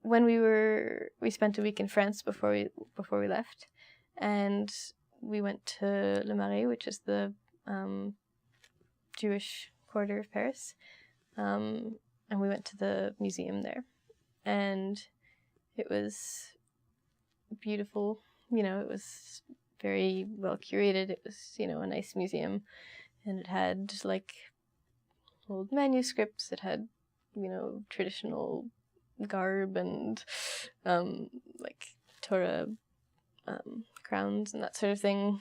when we spent a week in France before we left, and we went to Le Marais, which is the Jewish quarter of Paris, and we went to the museum there, and it was beautiful. It was very well curated. It was, a nice museum, and it had like old manuscripts. It had, traditional garb and like Torah crowns and that sort of thing,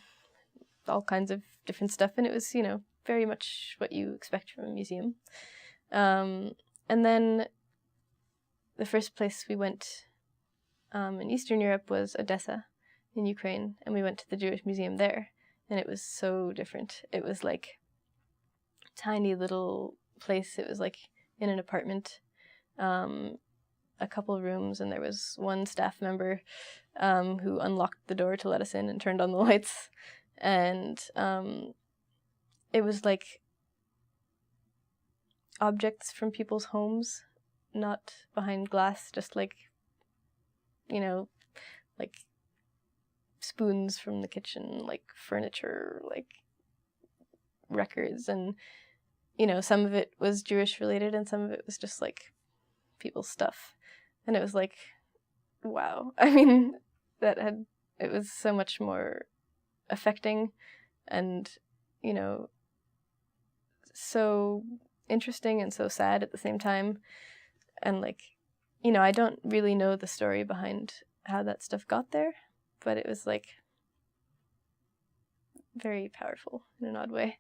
all kinds of different stuff, and it was, very much what you expect from a museum. And then the first place we went in Eastern Europe was Odessa in Ukraine, and we went to the Jewish Museum there, and it was so different. It was like a tiny little place. It was like in an apartment, a couple of rooms, and there was one staff member who unlocked the door to let us in and turned on the lights, and it was like objects from people's homes, not behind glass, just like, like spoons from the kitchen, like furniture, like records, and some of it was Jewish related and some of it was just like people's stuff, and it was like, wow. I mean, it was so much more affecting and so interesting and so sad at the same time. And like, I don't really know the story behind how that stuff got there, but it was like very powerful in an odd way.